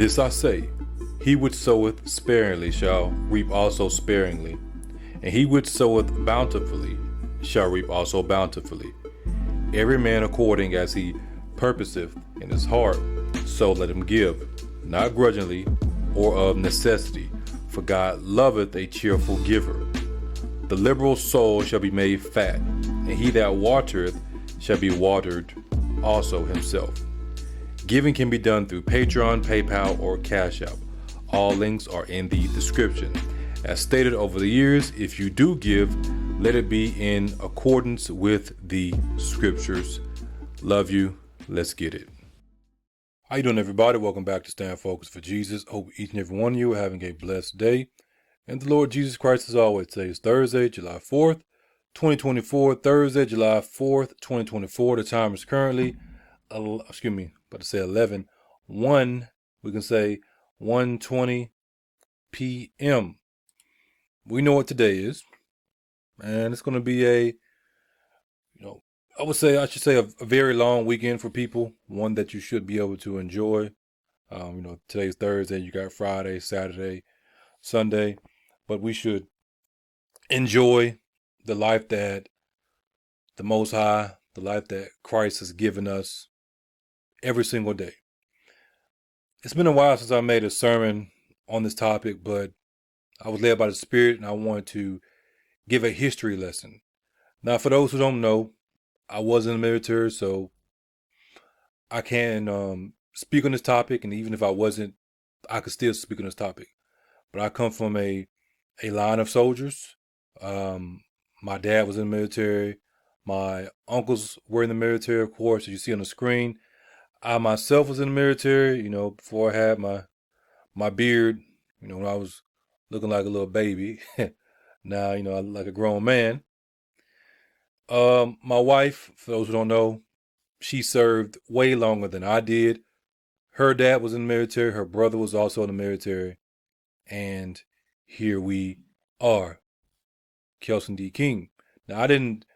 This I say, he which soweth sparingly shall reap also sparingly, and he which soweth bountifully shall reap also bountifully. Every man according as he purposeth in his heart, so let him give, not grudgingly or of necessity, for God loveth a cheerful giver. The liberal soul shall be made fat, and he that watereth shall be watered also himself. Giving can be done through Patreon, PayPal, or Cash App. All links are in the description. As stated over the years, if you do give, let it be in accordance with the scriptures. Love you. Let's get it. How you doing, everybody? Welcome back to Stand Focused for Jesus. Hope each and every one of you are having a blessed day. And the Lord Jesus Christ as always. Today is Thursday, July 4th, 2024. Thursday, July 4th, 2024. The time is currently, about to say 11:01. We can say 1:20 p.m. We know what today is. And it's going to be I should say a very long weekend for people. One that you should be able to enjoy. Today's Thursday. You got Friday, Saturday, Sunday. But we should enjoy the life that the Most High, the life that Christ has given us every single day. It's been a while since I made a sermon on this topic, but I was led by the Spirit and I wanted to give a history lesson. Now, for those who don't know, I was in the military, so I can speak on this topic, and even if I wasn't, I could still speak on this topic. But I come from a line of soldiers. My dad was in the military. My uncles were in the military, of course, as you see on the screen. I myself was in the military, before I had my beard, when I was looking like a little baby. Now, I look like a grown man. My wife, for those who don't know, she served way longer than I did. Her dad was in the military. Her brother was also in the military. And here we are. Kelson D. King. Now, I didn't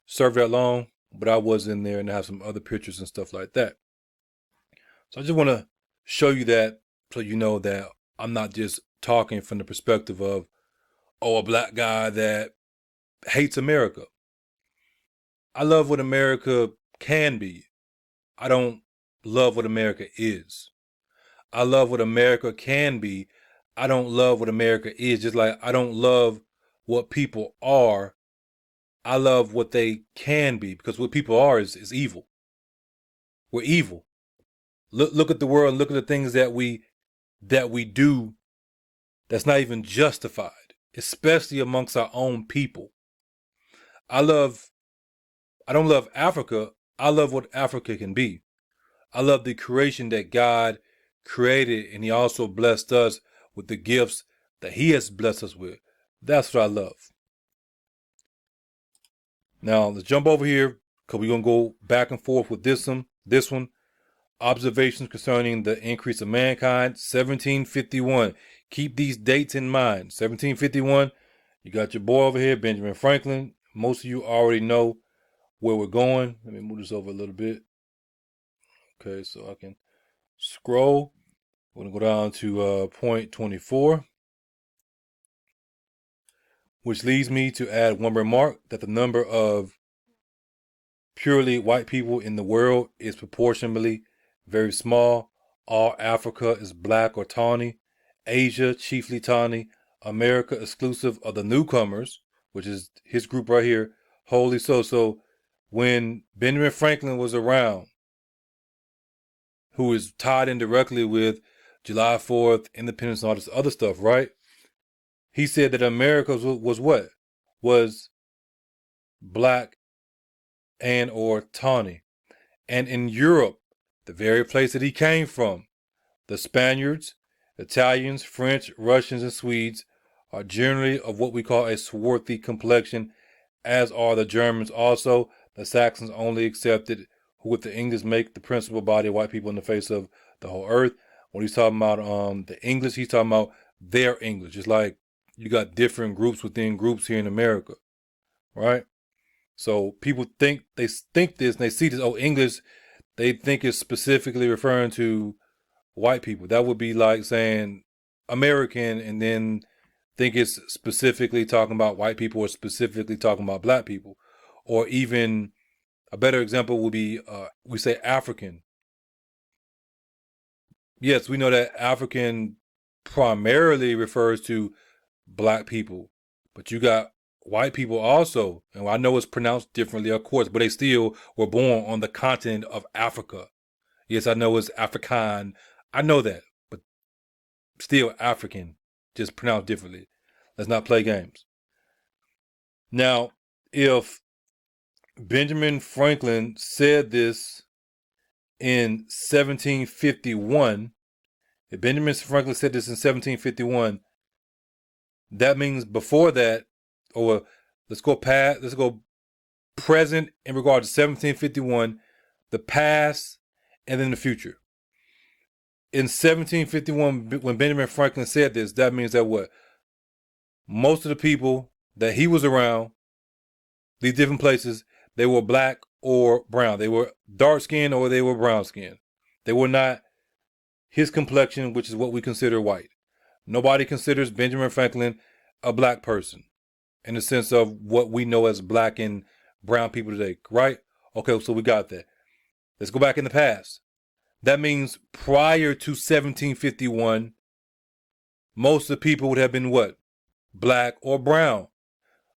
serve that long, but I was in there and I have some other pictures and stuff like that. So I just want to show you that so you know that I'm not just talking from the perspective of, a black guy that hates America. I love what America can be. I don't love what America is. I love what America can be. I don't love what America is. Just like I don't love what people are. I love what they can be, because what people are is evil. We're evil. Look at the world and look at the things that we do that's not even justified, especially amongst our own people. I don't love Africa. I love what Africa can be. I love the creation that God created, and he also blessed us with the gifts that he has blessed us with. That's what I love. Now, let's jump over here, because we're going to go back and forth with this one. Observations concerning the increase of mankind, 1751. Keep these dates in mind. 1751, you got your boy over here, Benjamin Franklin. Most of you already know where we're going. Let me move this over a little bit. Okay, so I can scroll. We're going to go down to point 24. Which leads me to add one remark, that the number of purely white people in the world is proportionally very small. All Africa is black or tawny. Asia, chiefly tawny. America, exclusive of the newcomers, which is his group right here, wholly so. So when Benjamin Franklin was around, who is tied in directly with July 4th, independence, and all this other stuff, right? He said that America was what? Was black and or tawny. And in Europe, the very place that he came from, the Spaniards, Italians, French, Russians, and Swedes are generally of what we call a swarthy complexion, as are the Germans also. The Saxons only accepted, who with the English make the principal body of white people in the face of the whole earth. When he's talking about the English, he's talking about their English. Just like you got different groups within groups here in America, right? So people think this and they see this, English, they think it's specifically referring to white people. That would be like saying American and then think it's specifically talking about white people or specifically talking about black people. Or even a better example would be we say African. Yes, we know that African primarily refers to black people, but you got white people also. And I know it's pronounced differently, of course, but they still were born on the continent of Africa. Yes, I know it's Afrikaan. I know that, but still African, just pronounced differently. Let's not play games. Now, if Benjamin Franklin said this in 1751, if Benjamin Franklin said this in 1751, that means before that, or let's go present in regard to 1751, the past, and then the future. In 1751, when Benjamin Franklin said this, that means that what? Most of the people that he was around, these different places, they were black or brown. They were dark skinned or they were brown skinned. They were not his complexion, which is what we consider white. Nobody considers Benjamin Franklin a black person in the sense of what we know as black and brown people today, right? Okay, so we got that. Let's go back in the past. That means prior to 1751, most of the people would have been what? Black or brown.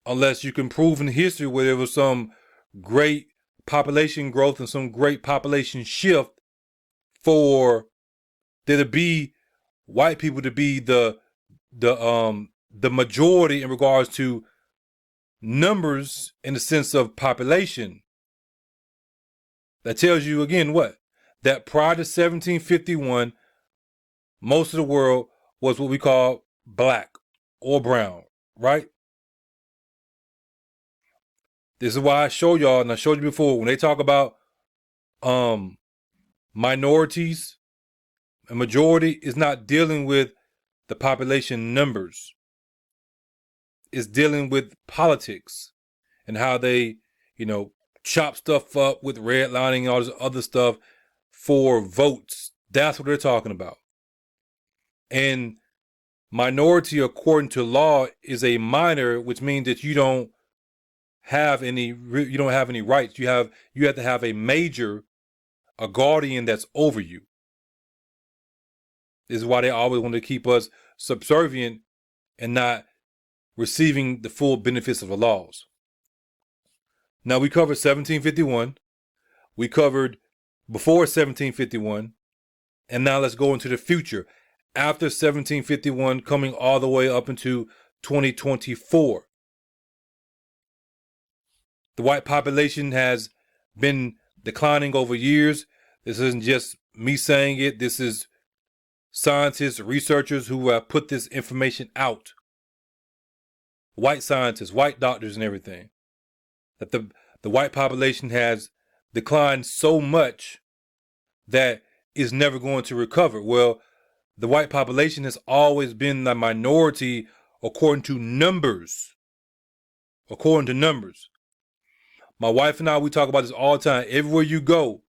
Unless you can prove in history where there was some great population growth and some great population shift for there to be white people to be the majority in regards to numbers in the sense of population. That tells you again what? That prior to 1751, most of the world was what we call black or brown, right? This is why I show y'all, and I showed you before, when they talk about minorities, a majority is not dealing with the population numbers. It's dealing with politics and how they, chop stuff up with redlining and all this other stuff for votes. That's what they're talking about. And minority, according to law, is a minor, which means that you don't have any rights. You have to have a major, a guardian that's over you. This is why they always want to keep us subservient and not receiving the full benefits of the laws. Now, we covered 1751. We covered before 1751. And now let's go into the future. After 1751, coming all the way up into 2024. The white population has been declining over years. This isn't just me saying it. This is scientists, researchers who have put this information out. White scientists, white doctors and everything. That the white population has declined so much that it's never going to recover. Well, the white population has always been the minority according to numbers. According to numbers. My wife and I, we talk about this all the time. Everywhere you go,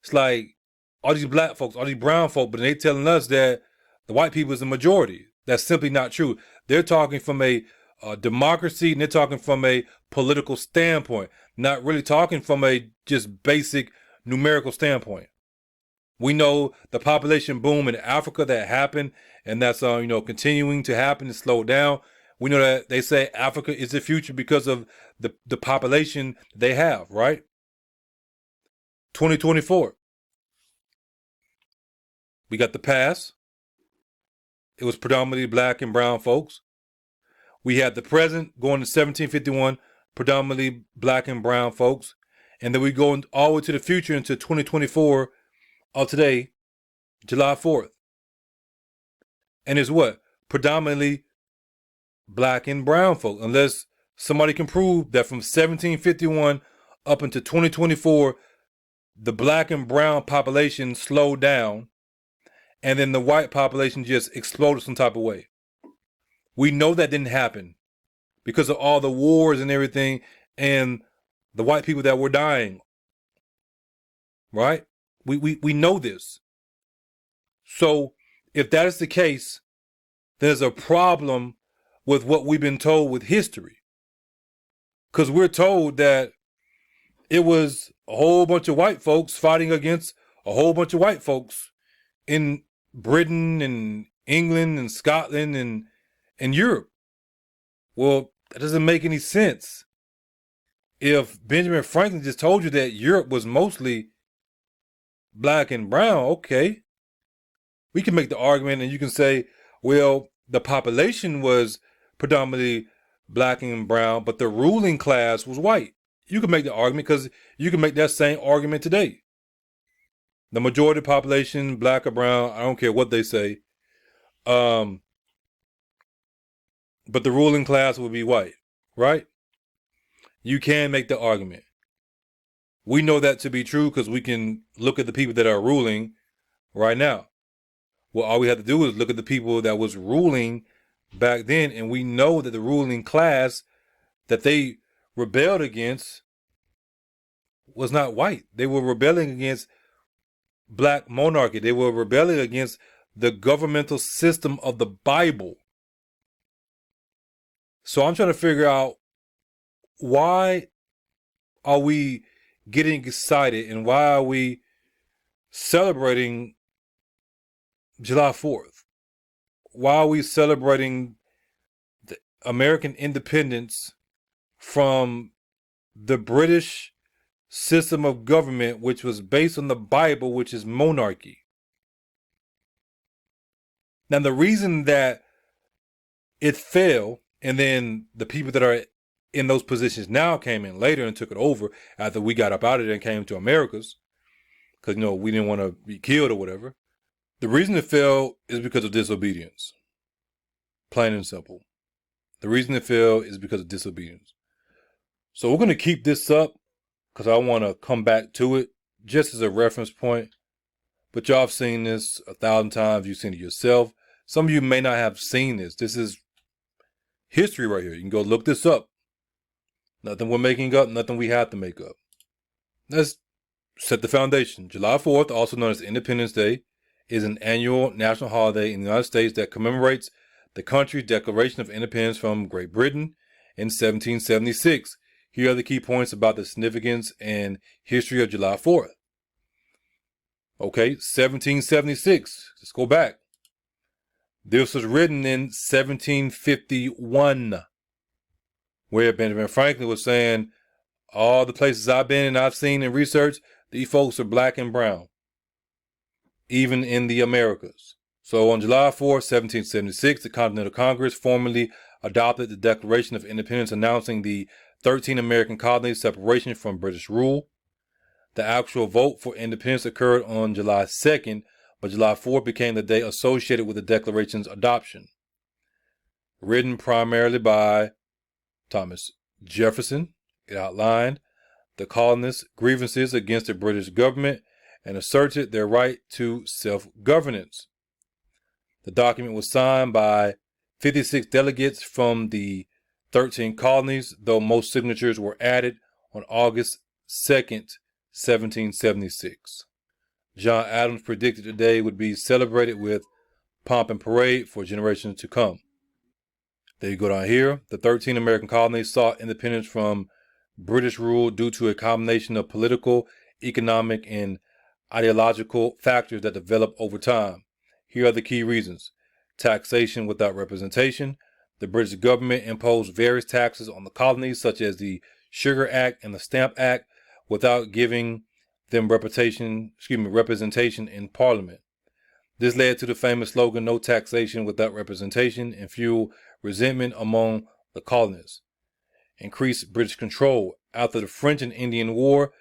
it's like all these black folks, all these brown folks, but they telling us that the white people is the majority. That's simply not true. They're talking from a democracy, and they're talking from a political standpoint, not really talking from a just basic numerical standpoint. We know the population boom in Africa that happened, and that's continuing to happen and slow down. We know that they say Africa is the future because of the population they have, right? 2024. We got the past. It was predominantly black and brown folks. We had the present going to 1751, predominantly black and brown folks. And then we go all the way to the future into 2024 of today, July 4th. And it's what? Predominantly black and brown folk, unless somebody can prove that from 1751 up into 2024, the black and brown population slowed down and then the white population just exploded some type of way. We know that didn't happen because of all the wars and everything and the white people that were dying. Right? We know this. So if that is the case, there's a problem with what we've been told with history. Because we're told that it was a whole bunch of white folks fighting against a whole bunch of white folks in Britain and England and Scotland and Europe. Well, that doesn't make any sense. If Benjamin Franklin just told you that Europe was mostly black and brown, okay, we can make the argument and you can say, well, the population was predominantly black and brown, but the ruling class was white. You can make the argument because you can make that same argument today. The majority of the population, black or brown, I don't care what they say. But the ruling class will be white, right? You can make the argument. We know that to be true because we can look at the people that are ruling right now. Well, all we have to do is look at the people that was ruling back then, and we know that the ruling class that they rebelled against was not white. They were rebelling against black monarchy. They were rebelling against the governmental system of the Bible. So I'm trying to figure out, why are we getting excited and why are we celebrating July 4th? Why are we celebrating the American independence from the British system of government, which was based on the Bible, which is monarchy? Now, the reason that it fell and then the people that are in those positions now came in later and took it over after we got up out of there and came to Americas, because, we didn't want to be killed or whatever. The reason it fell is because of disobedience. Plain and simple. The reason it fell is because of disobedience. So we're going to keep this up because I want to come back to it just as a reference point. But y'all have seen this 1,000 times. You've seen it yourself. Some of you may not have seen this. This is history right here. You can go look this up. Nothing we're making up, nothing we have to make up. Let's set the foundation. July 4th, also known as Independence Day, is an annual national holiday in the United States that commemorates the country's declaration of independence from Great Britain in 1776. Here are the key points about the significance and history of July 4th. Okay, 1776. Let's go back. This was written in 1751, where Benjamin Franklin was saying, all the places I've been and I've seen and researched, these folks are black and brown, even in the Americas. So on July 4, 1776, the Continental Congress formally adopted the Declaration of Independence, announcing the 13 American colonies' separation from British rule. The actual vote for independence occurred on July 2nd, but July 4th became the day associated with the Declaration's adoption. Written primarily by Thomas Jefferson, it outlined the colonists' grievances against the British government and asserted their right to self-governance. The document was signed by 56 delegates from the 13 colonies, though most signatures were added on August 2nd, 1776. John Adams predicted the day would be celebrated with pomp and parade for generations to come. There you go down here. The 13 American colonies sought independence from British rule due to a combination of political, economic, and ideological factors that developed over time. Here are the key reasons. Taxation without representation. The British government imposed various taxes on the colonies, such as the Sugar Act and the Stamp Act, without giving them representation in Parliament. This led to the famous slogan, "No taxation without representation," and fueled resentment among the colonists. Increased British control. After the French and Indian War,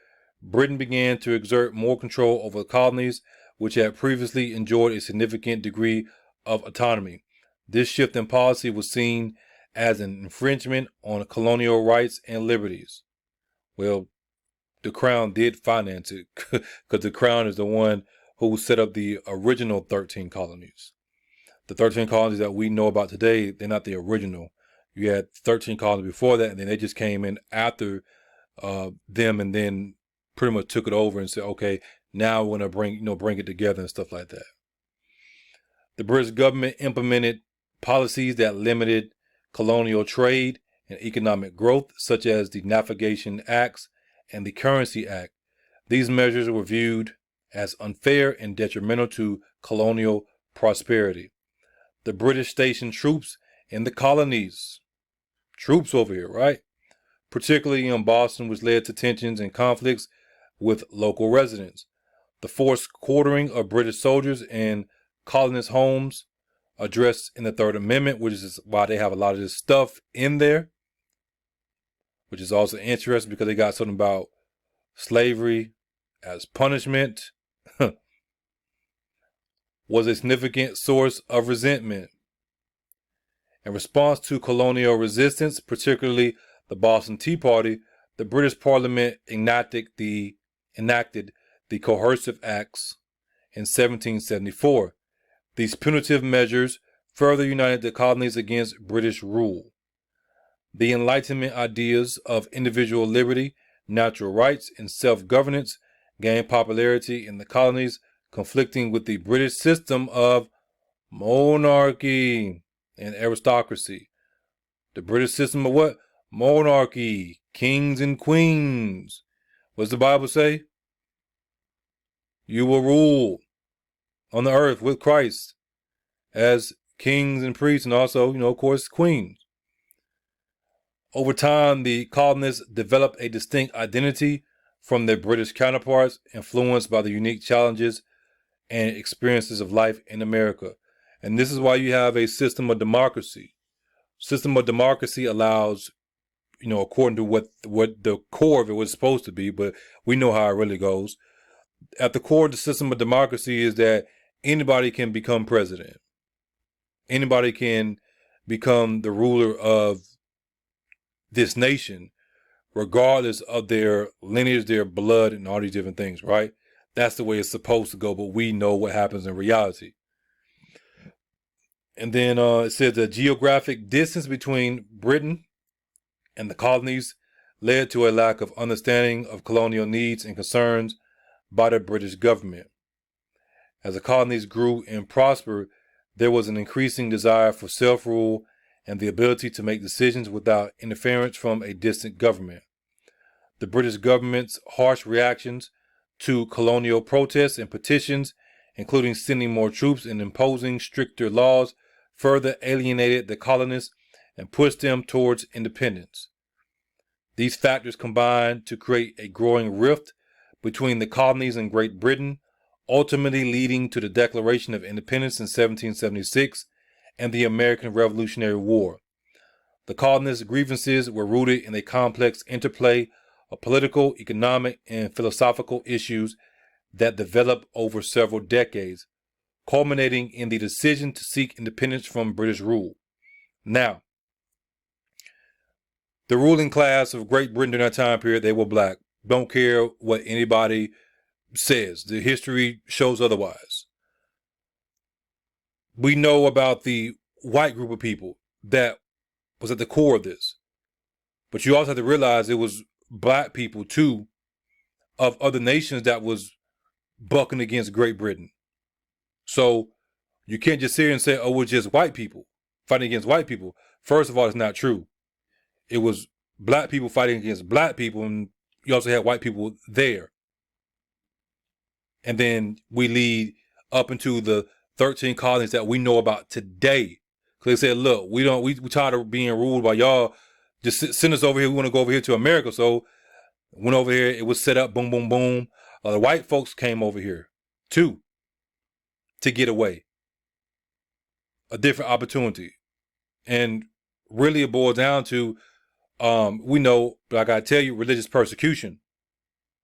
Britain began to exert more control over the colonies, which had previously enjoyed a significant degree of autonomy. This shift in policy was seen as an infringement on colonial rights and liberties. Well, the Crown did finance it because the Crown is the one who set up the original 13 colonies. The 13 colonies that we know about today, they're not the original. You had 13 colonies before that, and then they just came in after them, and then pretty much took it over and said, okay, now we're gonna bring it together and stuff like that. The British government implemented policies that limited colonial trade and economic growth, such as the Navigation Acts and the Currency Act. These measures were viewed as unfair and detrimental to colonial prosperity. The British stationed troops in the colonies. Troops over here, right? Particularly in Boston, which led to tensions and conflicts with local residents. The forced quartering of British soldiers in colonist homes addressed in the Third Amendment, which is why they have a lot of this stuff in there, which is also interesting because they got something about slavery as punishment, was a significant source of resentment. In response to colonial resistance, particularly the Boston Tea Party, the British Parliament enacted the Coercive Acts in 1774. These punitive measures further united the colonies against British rule. The Enlightenment ideas of individual liberty, natural rights, and self-governance gained popularity in the colonies, conflicting with the British system of monarchy and aristocracy. The British system of what? Monarchy, kings and queens. What does the Bible say? You will rule on the earth with Christ as kings and priests, and also, of course, queens. Over time, the colonists developed a distinct identity from their British counterparts, influenced by the unique challenges and experiences of life in America. And this is why you have a system of democracy. System of democracy allows, according to what the core of it was supposed to be, but we know how it really goes. At the core of the system of democracy is that anybody can become president. Anybody can become the ruler of this nation, regardless of their lineage, their blood, and all these different things, right? That's the way it's supposed to go, but we know what happens in reality. And then it says the geographic distance between Britain and the colonies led to a lack of understanding of colonial needs and concerns by the British government. As the colonies grew and prospered, there was an increasing desire for self-rule and the ability to make decisions without interference from a distant government. The British government's harsh reactions to colonial protests and petitions, including sending more troops and imposing stricter laws, further alienated the colonists and pushed them towards independence. These factors combined to create a growing rift between the colonies and Great Britain, ultimately leading to the Declaration of Independence in 1776 and the American Revolutionary War. The colonists' grievances were rooted in a complex interplay of political, economic, and philosophical issues that developed over several decades, culminating in the decision to seek independence from British rule. Now, the ruling class of Great Britain during that time period, they were black. Don't care what anybody says. The history shows otherwise. We know about the white group of people that was at the core of this. But you also have to realize it was black people too of other nations that was bucking against Great Britain. So you can't just sit here and say, oh, we're just white people fighting against white people. First of all, it's not true. It was black people fighting against black people, and you also had white people there. And then we lead up into the 13 colonies that we know about today. Because they said, look, we tired of being ruled by y'all. Just send us over here. We want to go over here to America. So went over here. It was set up. Boom, boom, boom. The white folks came over here too to get away. A different opportunity. And really it boils down to, we know, but I got to tell you, religious persecution.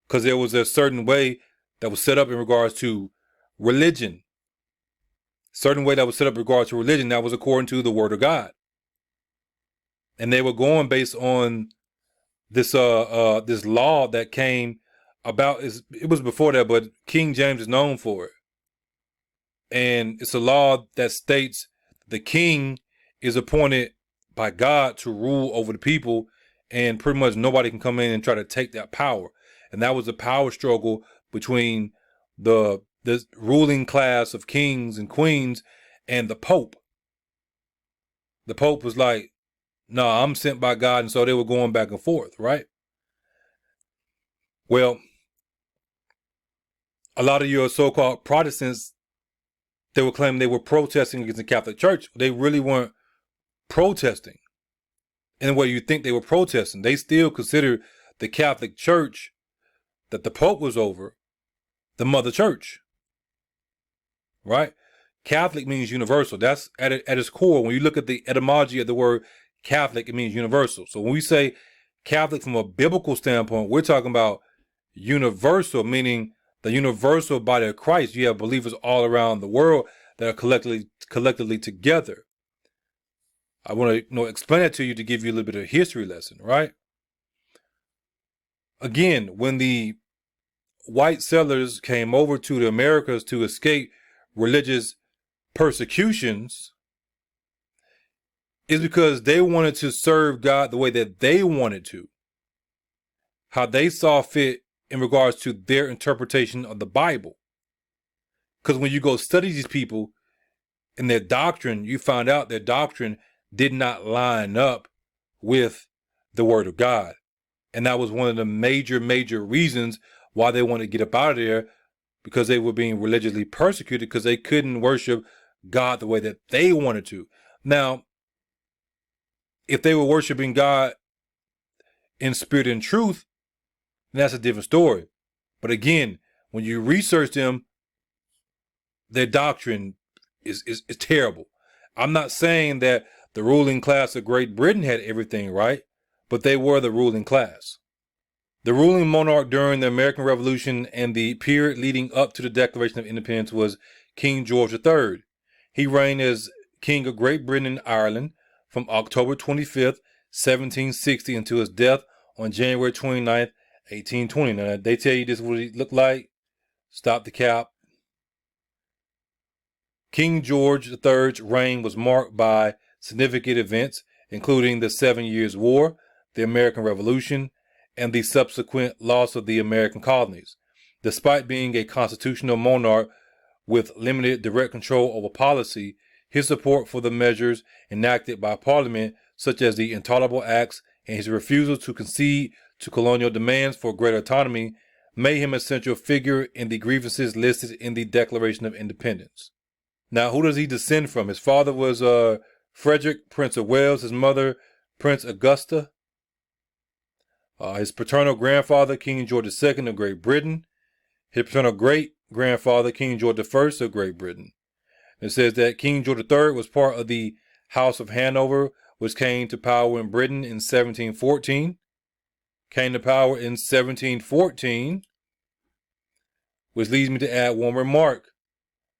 Because there was a certain way that was set up in regards to religion. Certain way that was set up in regards to religion that was according to the word of God. And they were going based on this this law that came about. It was before that, but King James is known for it. And it's a law that states the king is appointed by God to rule over the people, and pretty much nobody can come in and try to take that power. And that was a power struggle between the ruling class of kings and queens and the Pope. The Pope was like, no, I'm sent by God. And so they were going back and forth, right? Well, a lot of your so-called Protestants, they were claiming they were protesting against the Catholic Church. They really weren't protesting in the way you think they were protesting. They still consider the Catholic Church that the Pope was over the Mother Church, right? Catholic means universal. That's at its core. When you look at the etymology of the word Catholic, it means universal. So when we say Catholic from a biblical standpoint, we're talking about universal, meaning the universal body of Christ. You have believers all around the world that are collectively together. I want to explain it to you to give you a little bit of a history lesson, right? Again, when the white settlers came over to the Americas to escape religious persecutions, is because they wanted to serve God the way that they wanted to, how they saw fit in regards to their interpretation of the Bible. Because when you go study these people and their doctrine, you find out their doctrine did not line up with the Word of God. And that was one of the major reasons why they wanted to get up out of there, because they were being religiously persecuted because they couldn't worship God the way that they wanted to. Now, if they were worshiping God in spirit and truth, then that's a different story. But again, when you research them, their doctrine is terrible. I'm not saying that the ruling class of Great Britain had everything right, but they were the ruling class. The ruling monarch during the American Revolution and the period leading up to the Declaration of Independence was King George III. He reigned as King of Great Britain and Ireland from October 25th, 1760 until his death on January 29th, 1820. Now, they tell you this is what he looked like. Stop the cap. King George III's reign was marked by significant events, including the 7 Years' War, the American Revolution, and the subsequent loss of the American colonies. Despite being a constitutional monarch with limited direct control over policy, his support for the measures enacted by Parliament, such as the Intolerable Acts and his refusal to concede to colonial demands for greater autonomy, made him a central figure in the grievances listed in the Declaration of Independence. Now, who does he descend from? His father was Frederick, Prince of Wales. His mother, Prince Augusta. His paternal grandfather, King George II of Great Britain. His paternal great-grandfather, King George I of Great Britain. It says that King George III was part of the House of Hanover, which came to power in Britain in 1714. Came to power in 1714, which leads me to add one remark.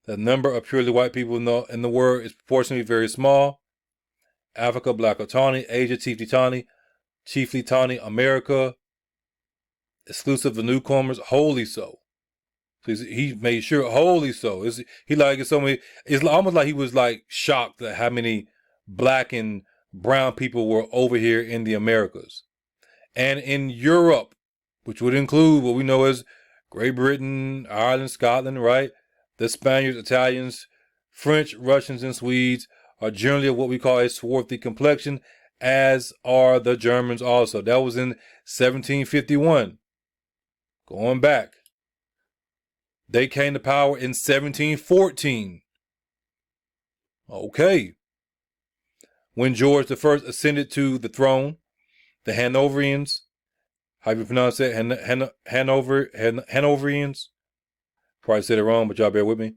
The number of purely white people in the world is proportionally very small. Africa, Black or Tawny. Asia, chiefly Tawny. America, exclusive of newcomers, wholly so. So he made sure wholly so. It's almost like he was like shocked at how many black and brown people were over here in the Americas. And in Europe, which would include what we know as Great Britain, Ireland, Scotland, right? The Spaniards, Italians, French, Russians, and Swedes are generally of what we call a swarthy complexion, as are the Germans also. That was in 1751. Going back. They came to power in 1714. Okay. When George I ascended to the throne, the Hanoverians, how do you pronounce that? Hanoverians? Probably said it wrong, but y'all bear with me.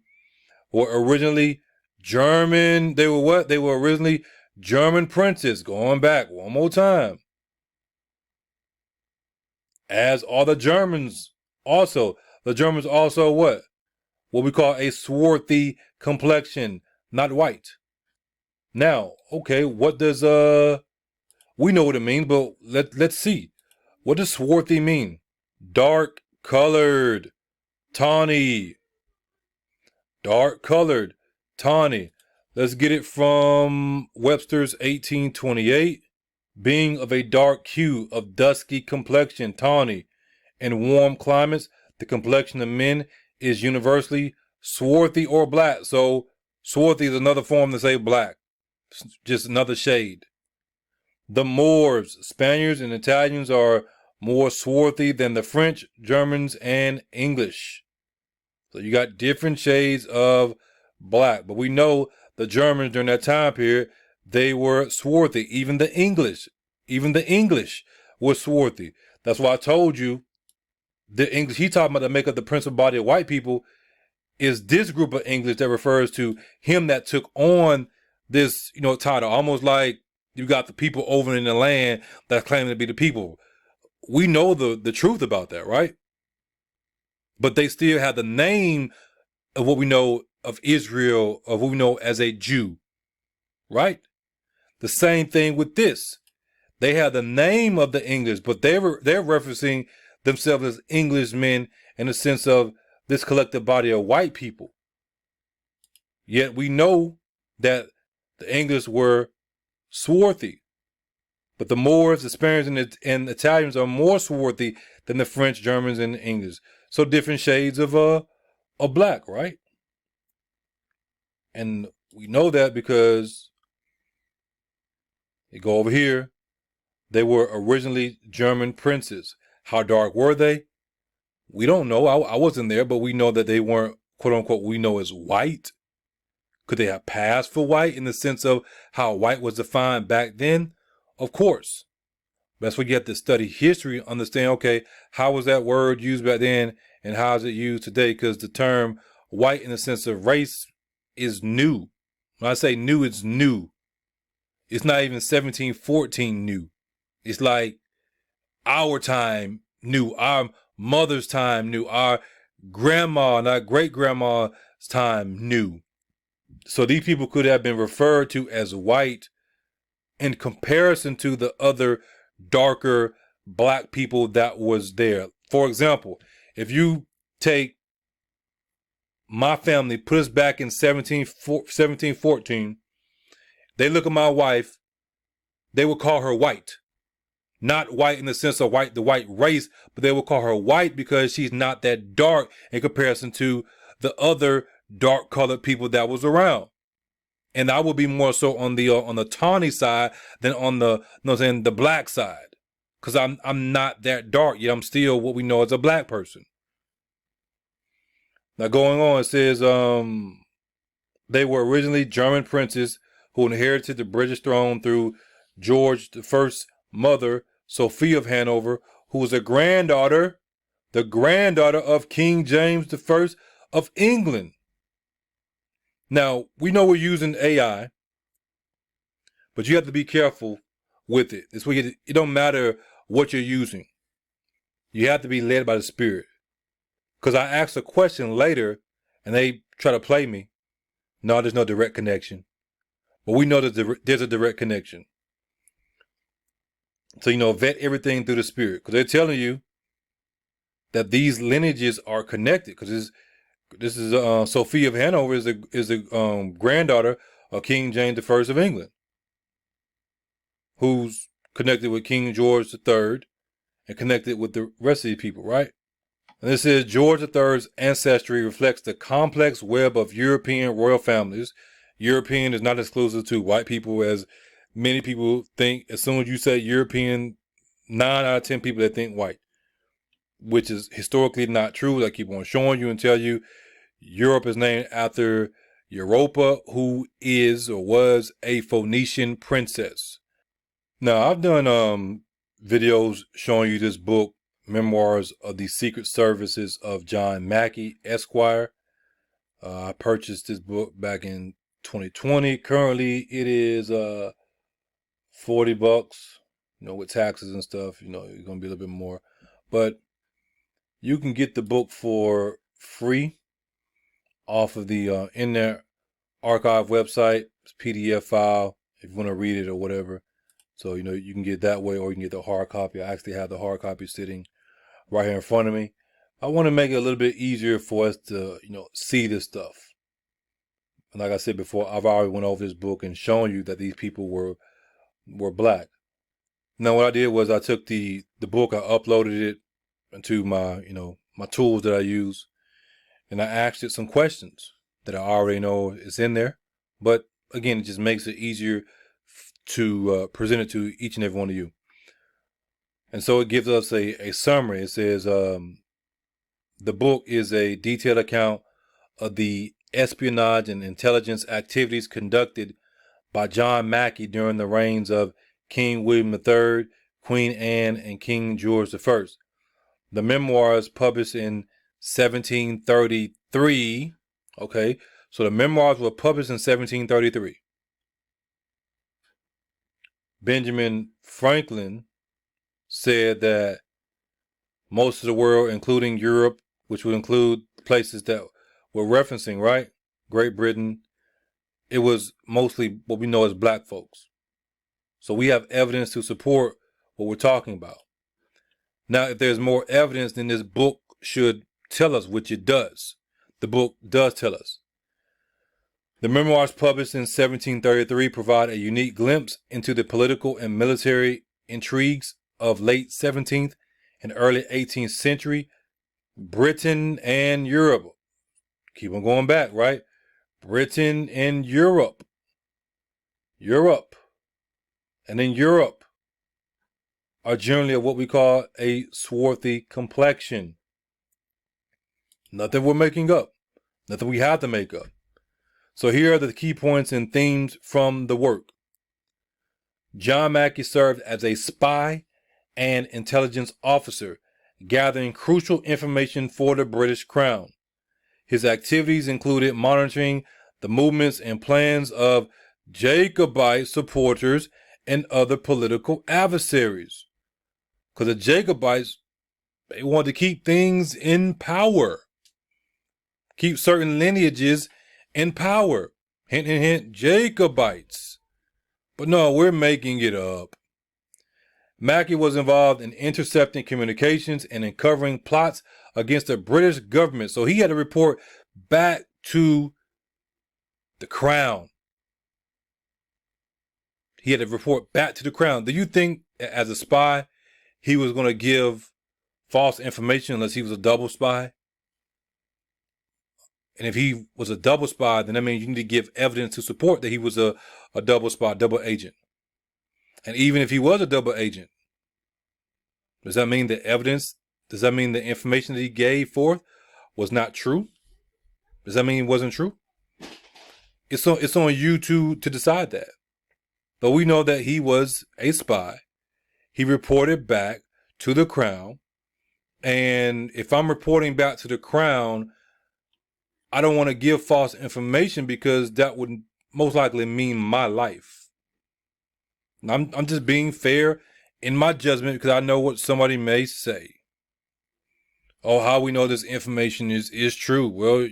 Were originally German. They were what? They were originally German princes. Going back one more time. As are the Germans also. The Germans also what? What we call a swarthy complexion, not white. Now, okay, what does we know what it means, but let's see. What does swarthy mean? Dark colored, tawny. Dark colored, tawny. Let's get it from Webster's 1828. Being of a dark hue, of dusky complexion, tawny. In warm climates, the complexion of men is universally swarthy or black. So Swarthy is another form to say black, just another shade. The Moors, Spaniards, and Italians are more swarthy than the French, Germans, and English. So you got different shades of black. But we know the Germans during that time period, they were swarthy. Even the English were swarthy. That's why I told you the English he talking about to make up the principal body of white people is this group of English that refers to him that took on this, title. Almost like you got the people over in the land that claiming to be the people. We know the truth about that, right? But they still have the name of what we know of Israel, of what we know as a Jew, right? The same thing with this. They have the name of the English, but they're referencing themselves as Englishmen in the sense of this collective body of white people. Yet we know that the English were swarthy, but the Moors, the Spaniards, and Italians are more swarthy than the French, Germans, and the English. So different shades of black, right? And we know that because you go over here. They were originally German princes. How dark were they? We don't know. I wasn't there, but we know that they weren't, quote unquote, we know as white. Could they have passed for white in the sense of how white was defined back then? Of course. That's where you have to study history, understand, okay, how was that word used back then and how is it used today? Because the term white in the sense of race is new. When I say new, it's new. It's not even 1714 new. It's like our time new, our mother's time new, our grandma, not great grandma's time new. So these people could have been referred to as white in comparison to the other darker black people that was there. For example, if you take my family, put us back in 1714, they look at my wife, they would call her white. Not white in the sense of white, the white race, but they will call her white because she's not that dark in comparison to the other dark colored people that was around. And I would be more so on the tawny side than on the, the black side. Cause I'm not that dark, yet I'm still what we know as a black person. Now going on, it says, they were originally German princes who inherited the British throne through George I's mother, Sophia of Hanover, who was the granddaughter of King James I of England. Now, we know we're using AI, but you have to be careful with it. This way, it don't matter what you're using. You have to be led by the Spirit. Because I asked a question later, and they try to play me. No, there's no direct connection. But we know that there's a direct connection. So, vet everything through the Spirit. Because they're telling you that these lineages are connected. Because this is Sophia of Hanover is the granddaughter of King James I of England, who's connected with King George III and connected with the rest of these people, right? And this is George III's ancestry reflects the complex web of European royal families. European is not exclusive to white people, as many people think. As soon as you say European, 9 out of 10 people that think white, which is historically not true. I keep on showing you and tell you Europe is named after Europa, who is or was a Phoenician princess. Now, I've done videos showing you this book, Memoirs of the Secret Services of John Mackey, Esquire. I purchased this book back in 2020. Currently, it is $40. With taxes and stuff, it's going to be a little bit more. But you can get the book for free off of the In There Archive website. It's PDF file if you want to read it or whatever. So, you can get it that way, or you can get the hard copy. I actually have the hard copy sitting right here in front of me. I want to make it a little bit easier for us to, see this stuff. And like I said before, I've already went over this book and shown you that these people were black. Now, what I did was I took the book, I uploaded it into my, my tools that I use, and I asked it some questions. that I already know is in there. But again, it just makes it easier to present it to each and every one of you. And so it gives us a summary. It says the book is a detailed account of the espionage and intelligence activities conducted by John Mackay during the reigns of King William III, Queen Anne, and King George I. The memoirs published in 1733. Okay, so the memoirs were published in 1733. Benjamin Franklin said that most of the world, including Europe, which would include places that we're referencing, right? Great Britain, it was mostly what we know as black folks. So we have evidence to support what we're talking about. Now, if there's more evidence, then this book should tell us, which it does. The book does tell us. The memoirs published in 1733 provide a unique glimpse into the political and military intrigues of late 17th and early 18th century Britain and Europe. Keep on going back, right? Britain and Europe. Europe. And in Europe are generally of what we call a swarthy complexion. Nothing we're making up. Nothing we have to make up. So here are the key points and themes from the work. John Mackay served as a spy and intelligence officer, gathering crucial information for the British Crown. His activities included monitoring the movements and plans of Jacobite supporters and other political adversaries. Because the Jacobites, they wanted to keep things in power. Keep certain lineages in power. Hint, hint, hint, Jacobites. But no, we're making it up. Mackay was involved in intercepting communications and uncovering plots against the British government. So he had to report back to the Crown. He had to report back to the Crown. Do you think as a spy, he was going to give false information unless he was a double spy? And if he was a double spy, then that means you need to give evidence to support that he was a double spy, double agent. And even if he was a double agent, does that mean the evidence, does that mean the information that he gave forth was not true? Does that mean it wasn't true? It's on you to decide that. But we know that he was a spy. He reported back to the Crown. And if I'm reporting back to the Crown, I don't want to give false information because that would most likely mean my life. I'm just being fair in my judgment because I know what somebody may say. Oh, how we know this information is true? Well,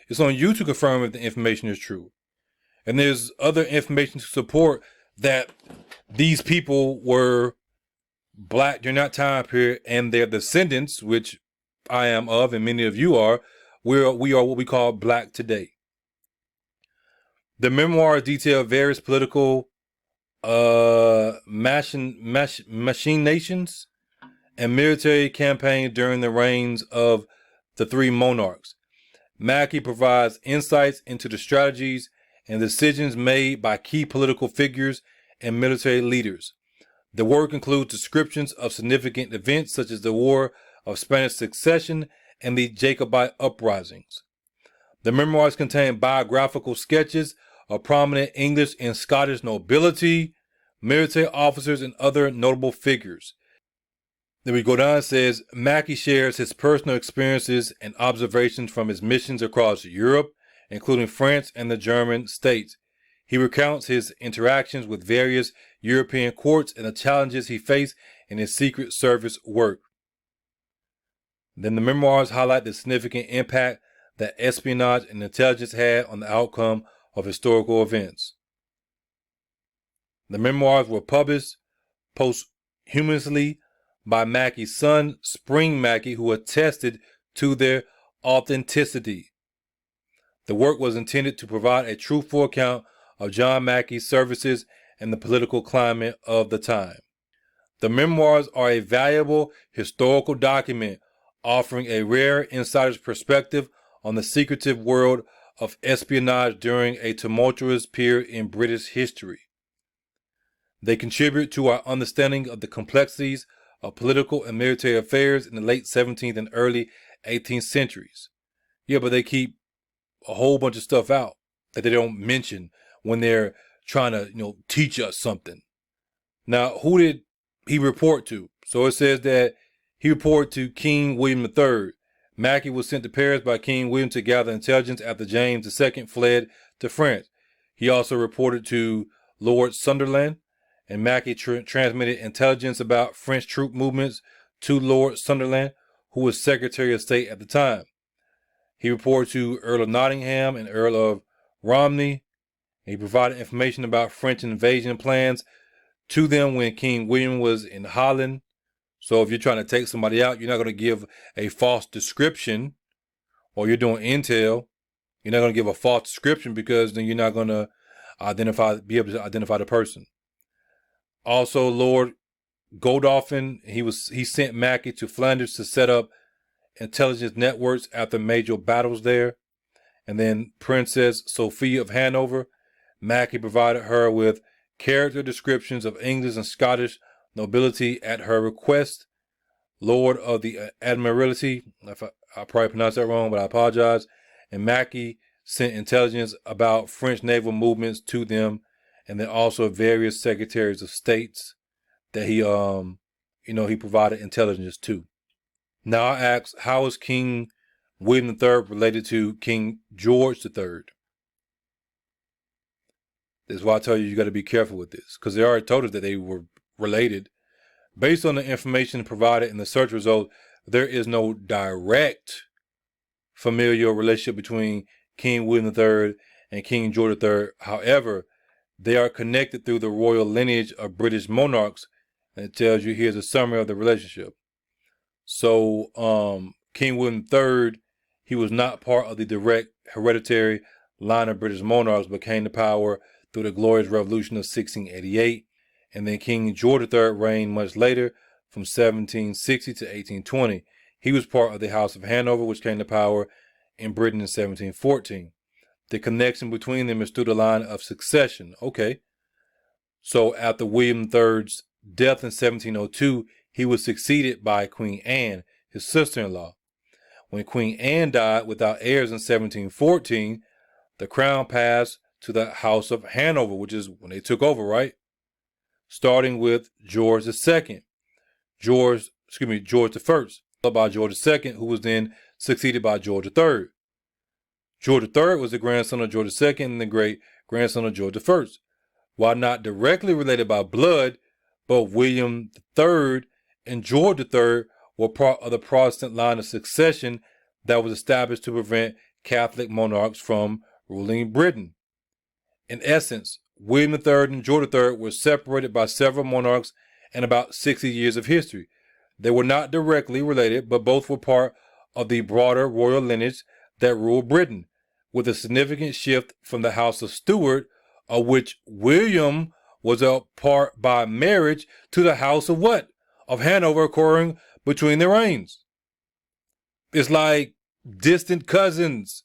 it's on you to confirm if the information is true. And there's other information to support that these people were black during that time period and their descendants, which I am of and many of you are, we are what we call black today. The memoirs detail various political machinations and military campaigns during the reigns of the three monarchs. Mackay provides insights into the strategies and decisions made by key political figures and military leaders. The work includes descriptions of significant events such as the War of Spanish Succession and the Jacobite uprisings. The memoirs contain biographical sketches of prominent English and Scottish nobility, military officers, and other notable figures. Then we go down and says, Mackay shares his personal experiences and observations from his missions across Europe, including France and the German states. He recounts his interactions with various European courts and the challenges he faced in his Secret Service work. Then the memoirs highlight the significant impact that espionage and intelligence had on the outcome of historical events. The memoirs were published posthumously by Mackay's son, Spring Mackay, who attested to their authenticity. The work was intended to provide a truthful account of John Mackay's services and the political climate of the time. The memoirs are a valuable historical document offering a rare insider's perspective on the secretive world of espionage during a tumultuous period in British history. They contribute to our understanding of the complexities of political and military affairs in the late 17th and early 18th centuries. Yeah, but they keep a whole bunch of stuff out that they don't mention when they're trying to, teach us something. Now, who did he report to? So it says that he reported to King William III. Mackay was sent to Paris by King William to gather intelligence after James II fled to France. He also reported to Lord Sunderland, and Mackay transmitted intelligence about French troop movements to Lord Sunderland, who was Secretary of State at the time. He reported to Earl of Nottingham and Earl of Romney. He provided information about French invasion plans to them when King William was in Holland. So if you're trying to take somebody out, you're not going to give a false description, or you're doing intel. You're not going to give a false description, because then you're not going to be able to identify the person. Also, Lord Godolphin, he sent Mackay to Flanders to set up intelligence networks after major battles there. And then Princess Sophia of Hanover, Mackay provided her with character descriptions of English and Scottish nobility at her request. Lord of the Admiralty, I probably pronounced that wrong, but I apologize. And Mackay sent intelligence about French naval movements to them, and then also various secretaries of states that he provided intelligence to. Now I ask, how is King William III related to King George III? This is why I tell you got to be careful with this, because they already told us that they were related. Based on the information provided in the search result, there is no direct familial relationship between King William III and King George III. However, they are connected through the royal lineage of British monarchs, and it tells you here's a summary of the relationship. So, King William III, he was not part of the direct hereditary line of British monarchs, but came to power through the Glorious Revolution of 1688. And then King George III reigned much later, from 1760 to 1820. He was part of the House of Hanover, which came to power in Britain in 1714. The connection between them is through the line of succession. Okay. So after William III's death in 1702, he was succeeded by Queen Anne, his sister-in-law. When Queen Anne died without heirs in 1714, the crown passed to the House of Hanover, which is when they took over, right? Starting with George II. George I, followed by George II, who was then succeeded by George III. George III was the grandson of George II and the great-grandson of George I. While not directly related by blood, both William III and George III were part of the Protestant line of succession that was established to prevent Catholic monarchs from ruling Britain. In essence, William III and George III were separated by several monarchs and about 60 years of history. They were not directly related, but both were part of the broader royal lineage that ruled Britain, with a significant shift from the House of Stuart, of which William was a part by marriage, to the House of what? Of Hanover, occurring between their reigns. It's like distant cousins.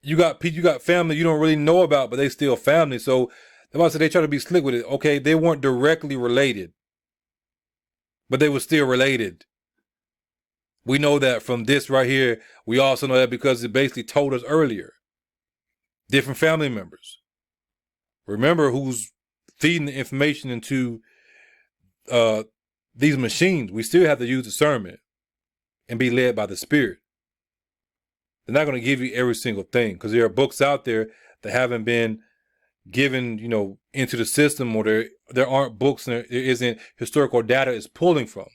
You got family you don't really know about, but they still family. So that's why I said they try to be slick with it. Okay, they weren't directly related, but they were still related. We know that from this right here. We also know that because it basically told us earlier. Different family members. Remember who's feeding the information into these machines. We still have to use discernment and be led by the Spirit. They're not going to give you every single thing, because there are books out there that haven't been given, into the system, or there aren't books and there isn't historical data it's pulling from.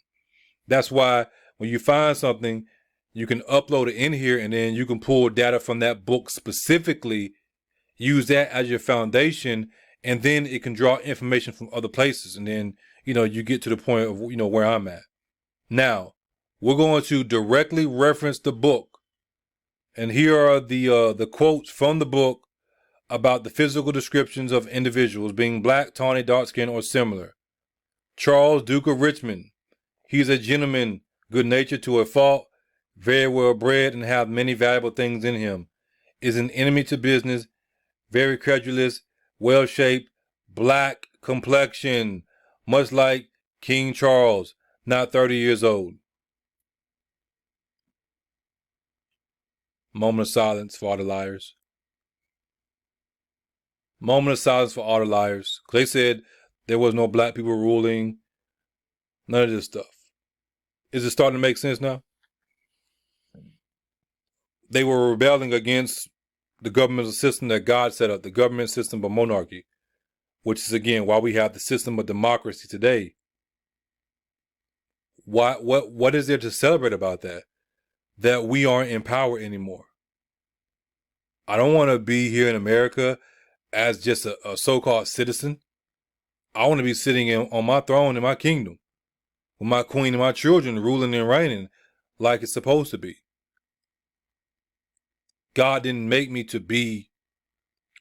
That's why when you find something, you can upload it in here, and then you can pull data from that book specifically, use that as your foundation, and then it can draw information from other places. And then, you get to the point of, where I'm at. Now, we're going to directly reference the book. And here are the quotes from the book about the physical descriptions of individuals being black, tawny, dark skin, or similar. Charles, Duke of Richmond. He's a gentleman, good-natured to a fault, very well bred, and have many valuable things in him. is an enemy to business, very credulous, well-shaped, black complexion, much like King Charles, not 30 years old. Moment of silence for all the liars. Moment of silence for all the liars. They said there was no black people ruling. None of this stuff. Is it starting to make sense now? They were rebelling against the governmental system that God set up, the government system of monarchy, which is, again, why we have the system of democracy today. What is there to celebrate about that? That we aren't in power anymore. I don't want to be here in America as just a so-called citizen. I want to be sitting on my throne in my kingdom with my queen and my children ruling and reigning like it's supposed to be. God didn't make me to be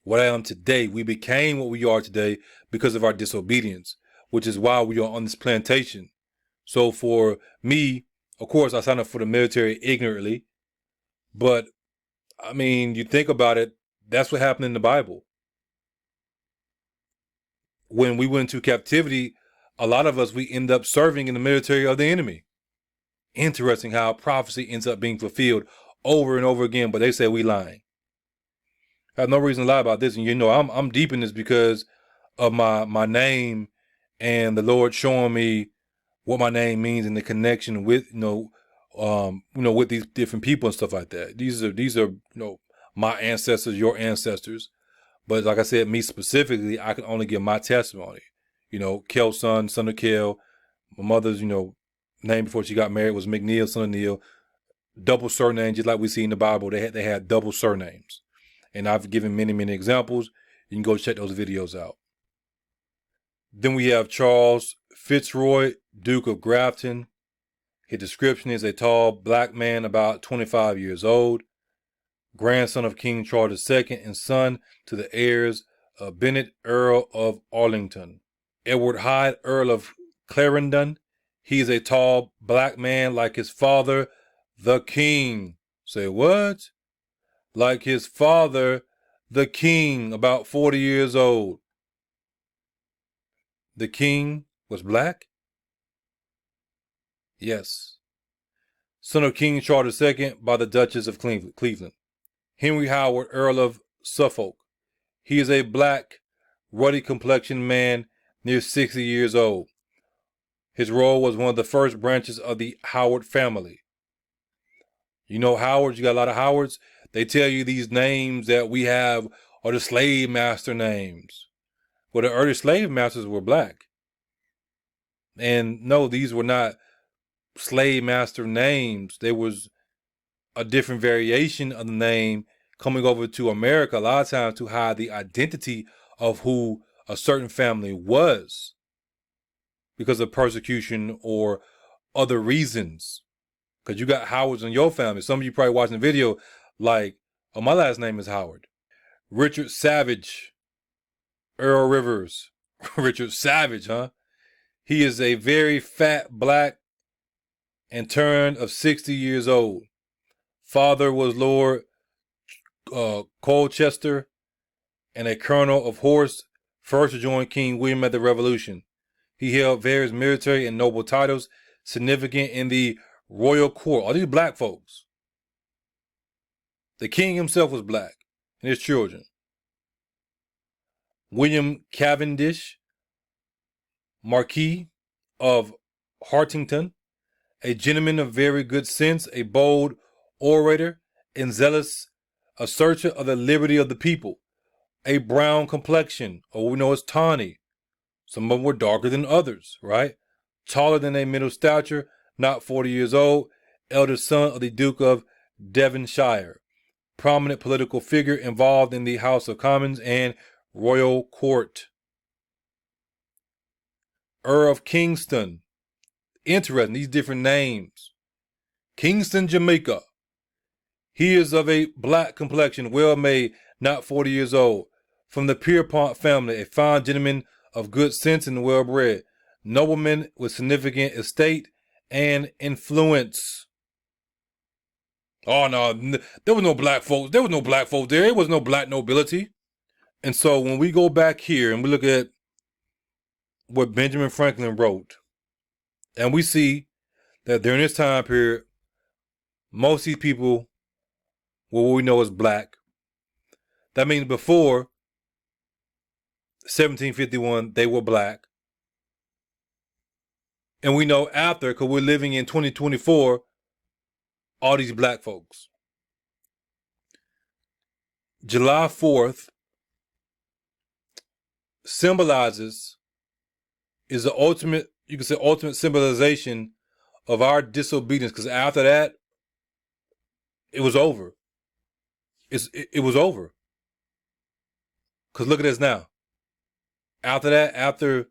what I am today. We became what we are today because of our disobedience, which is why we are on this plantation. So for me, of course, I signed up for the military ignorantly, but I mean, you think about it, that's what happened in the Bible. When we went into captivity, a lot of us, we end up serving in the military of the enemy. Interesting how prophecy ends up being fulfilled over and over again, but they say we lying. I have no reason to lie about this, and I'm deep in this because of my name and the Lord showing me what my name means and the connection with with these different people and stuff like that. These are my ancestors, your ancestors. But like I said, me specifically, I can only give my testimony. Kel's son of Kel. My mother's, name before she got married was McNeil, son of Neil. Double surname, just like we see in the Bible. They had double surnames. And I've given many, many examples. You can go check those videos out. Then we have Charles Fitzroy, Duke of Grafton. His description is a tall black man about 25 years old, grandson of King Charles II and son to the heirs of Bennett, Earl of Arlington. Edward Hyde, Earl of Clarendon. He is a tall black man like his father, the king. Say what? Like his father, the king, about 40 years old. The king was black? Yes. Son of King Charles II by the Duchess of Cleveland. Henry Howard, Earl of Suffolk. He is a black, ruddy complexioned man near 60 years old. His role was one of the first branches of the Howard family. Howards, you got a lot of Howards. They tell you these names that we have are the slave master names. Well, the early slave masters were black. And no, these were not slave master names. There was a different variation of the name coming over to America a lot of times to hide the identity of who a certain family was because of persecution or other reasons. Because you got Howards in your family. Some of you probably watching the video like, oh, my last name is Howard. Richard Savage, Earl Rivers. Richard Savage, huh? He is a very fat black and turned of 60 years old. Father was Lord Colchester and a colonel of horse, first to join King William at the Revolution. He held various military and noble titles significant in the royal court. All these black folks. The king himself was black, and his children. William Cavendish, Marquis of Hartington, a gentleman of very good sense, a bold orator, and zealous assertor of the liberty of the people. A brown complexion, or we know as tawny. Some of them were darker than others, right? Taller than a middle stature, not 40 years old, elder son of the Duke of Devonshire. Prominent political figure involved in the House of Commons and Royal Court. Earl of Kingston. Interesting, these different names. Kingston, Jamaica. He is of a black complexion, well made, not 40 years old. From the Pierpont family, a fine gentleman of good sense and well bred. Nobleman with significant estate and influence. Oh no, there was no black folks. There was no black folks there. There was no black nobility. And so when we go back here and we look at what Benjamin Franklin wrote, and we see that during this time period, most of these people were what we know as black. That means before 1751, they were black. And we know after, because we're living in 2024, all these black folks. July 4th symbolizes, is the ultimate, you can say ultimate symbolization of our disobedience, because after that, it was over. It was over. Because look at us now. After that, after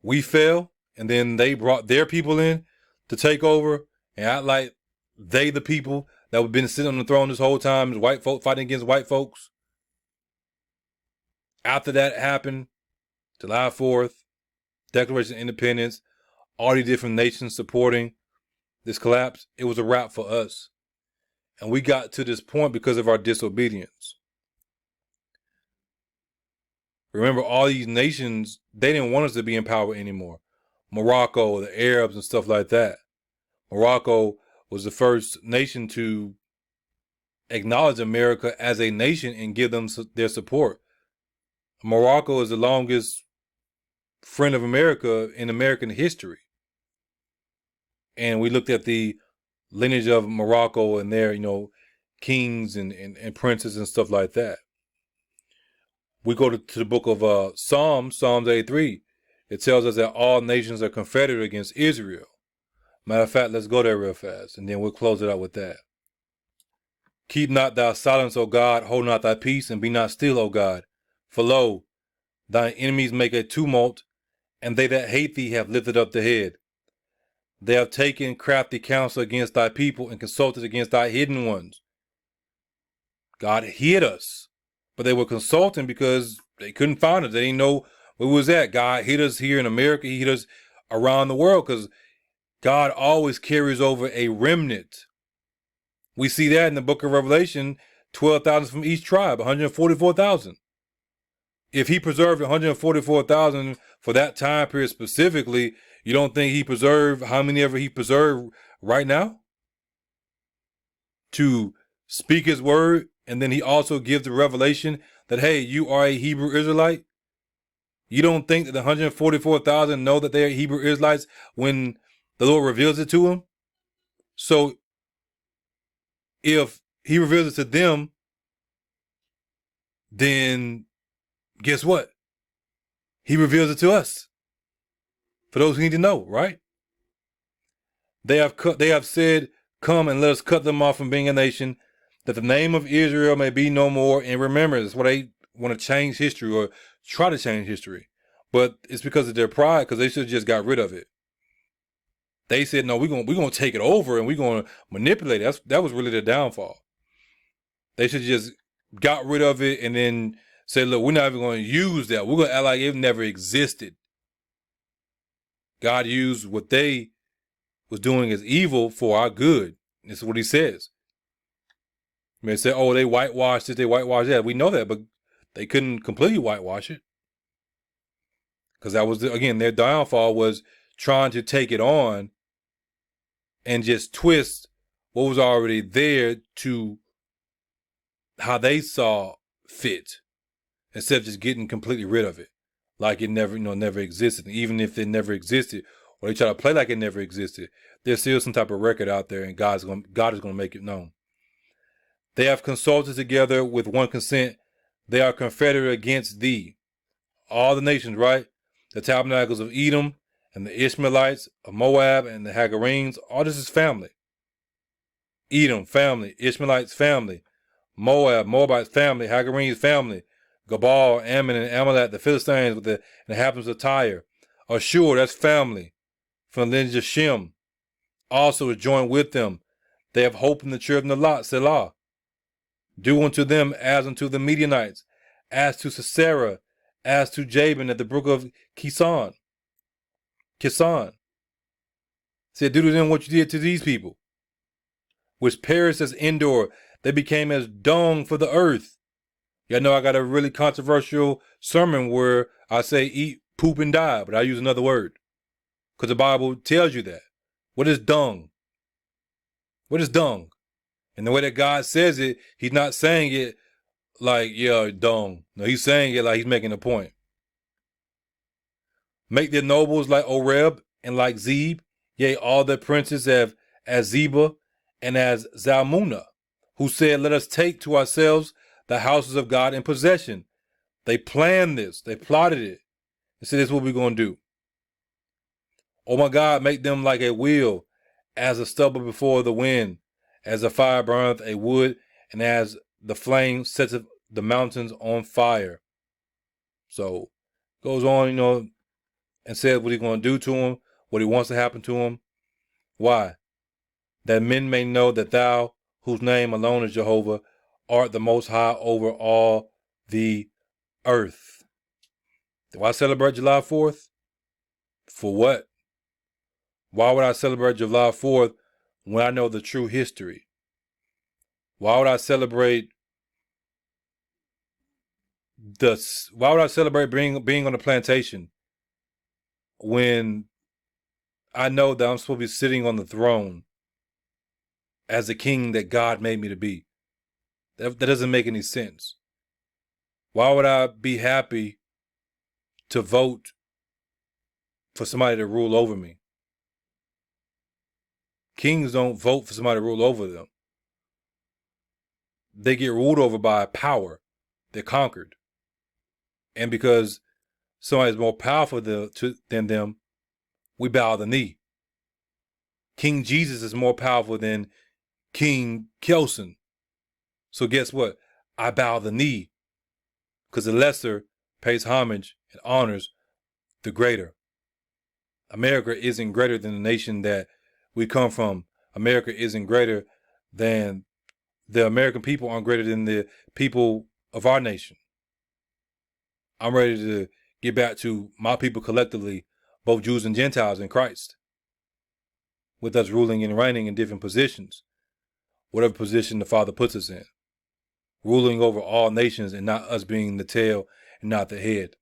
we fell, and then they brought their people in to take over and act like they the people that have been sitting on the throne this whole time, white folk fighting against white folks. After that happened, July 4th, Declaration of Independence, all these different nations supporting this collapse, it was a wrap for us. And we got to this point because of our disobedience. Remember, all these nations, they didn't want us to be in power anymore. Morocco, the Arabs and stuff like that. Morocco was the first nation to acknowledge America as a nation and give them their support. Morocco is the longest friend of America in American history. And we looked at the lineage of Morocco and their, kings and princes and stuff like that. We go to the book of Psalms 83. It tells us that all nations are confederate against Israel. Matter of fact, let's go there real fast, and then we'll close it out with that. Keep not thy silence, O God, hold not thy peace, and be not still, O God. For lo, thine enemies make a tumult, and they that hate thee have lifted up the head. They have taken crafty counsel against thy people and consulted against thy hidden ones. God hid us, but they were consulting because they couldn't find us. They didn't know where we was at. God hid us here in America. He hid us around the world because God always carries over a remnant. We see that in the book of Revelation, 12,000 from each tribe, 144,000. If he preserved 144,000 for that time period specifically, you don't think he preserved how many ever he preserved right now? To speak his word, and then he also gives the revelation that, hey, you are a Hebrew Israelite. You don't think that the 144,000 know that they are Hebrew Israelites when the Lord reveals it to them? So if he reveals it to them, then guess what? He reveals it to us. For those who need to know, right? They have said, come and let us cut them off from being a nation, that the name of Israel may be no more in remembrance. That's why they want to change history or try to change history. But it's because of their pride, because they should have just got rid of it. They said, no, we're gonna take it over and we're gonna manipulate it. That was really their downfall. They should have just got rid of it and then said, look, we're not even going to use that. We're going to act like it never existed. God used what they was doing as evil for our good. This is what he says. You may say, oh, they whitewashed it, they whitewashed that. We know that, but they couldn't completely whitewash it. Because that was, again, their downfall was trying to take it on and just twist what was already there to how they saw fit, instead of just getting completely rid of it, like it never existed. And even if it never existed, or they try to play like it never existed, there's still some type of record out there, and God is going to make it known. They have consulted together with one consent. They are confederate against thee. All the nations, right? The tabernacles of Edom and the Ishmaelites of Moab and the Hagarenes, all this is family. Edom, family. Ishmaelites, family. Moab, Moabites, family. Hagarenes, family. Gabal, Ammon, and Amalek, the Philistines with the inhabitants of Tyre. Ashur, that's family. From the lineage of Shem, also is joined with them. They have hope in the children of Lot, Selah. Do unto them as unto the Midianites, as to Sisera, as to Jabin at the brook of Kison. Said, do to them what you did to these people. which perished as indoor. They became as dung for the earth. Y'all know I got a really controversial sermon where I say eat, poop, and die, but I use another word. Because the Bible tells you that. What is dung? What is dung? And the way that God says it, he's not saying it like, yeah, dung. No, he's saying it like he's making a point. Make their nobles like Oreb and like Zeb, yea, all their princes as Zebah and as Zalmunna, who said, let us take to ourselves the houses of God in possession. They planned this. They plotted it. They said, this is what we're going to do. Oh my God, make them like a wheel, as a stubble before the wind, as a fire burneth a wood, and as the flame sets the mountains on fire. So goes on, and says what he's going to do to him, what he wants to happen to him. Why? That men may know that thou, whose name alone is Jehovah, art the most high over all the earth. Do I celebrate July 4th? For what? Why would I celebrate July 4th when I know the true history? Why would I celebrate being on a plantation when I know that I'm supposed to be sitting on the throne as the king that God made me to be? That doesn't make any sense. Why would I be happy to vote for somebody to rule over me? Kings don't vote for somebody to rule over them. They get ruled over by power. They're conquered. And because somebody's more powerful than them, we bow the knee. King Jesus is more powerful than King Kelson. So guess what? I bow the knee, because the lesser pays homage and honors the greater. America isn't greater than the nation that we come from. America isn't greater than the American people, aren't greater than the people of our nation. I'm ready to get back to my people collectively, both Jews and Gentiles in Christ, with us ruling and reigning in different positions, whatever position the Father puts us in, ruling over all nations and not us being the tail and not the head.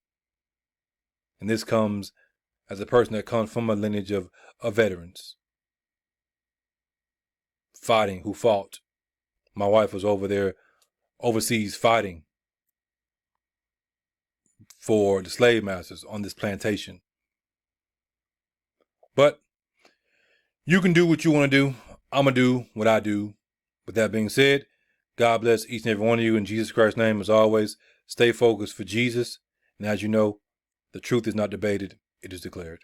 And this comes as a person that comes from a lineage of veterans fighting, who fought. My wife was over there overseas fighting for the slave masters on this plantation. But you can do what you want to do. I'm going to do what I do. With that being said, God bless each and every one of you in Jesus Christ's name. As always, stay focused for Jesus. And as you know, the truth is not debated, it is declared.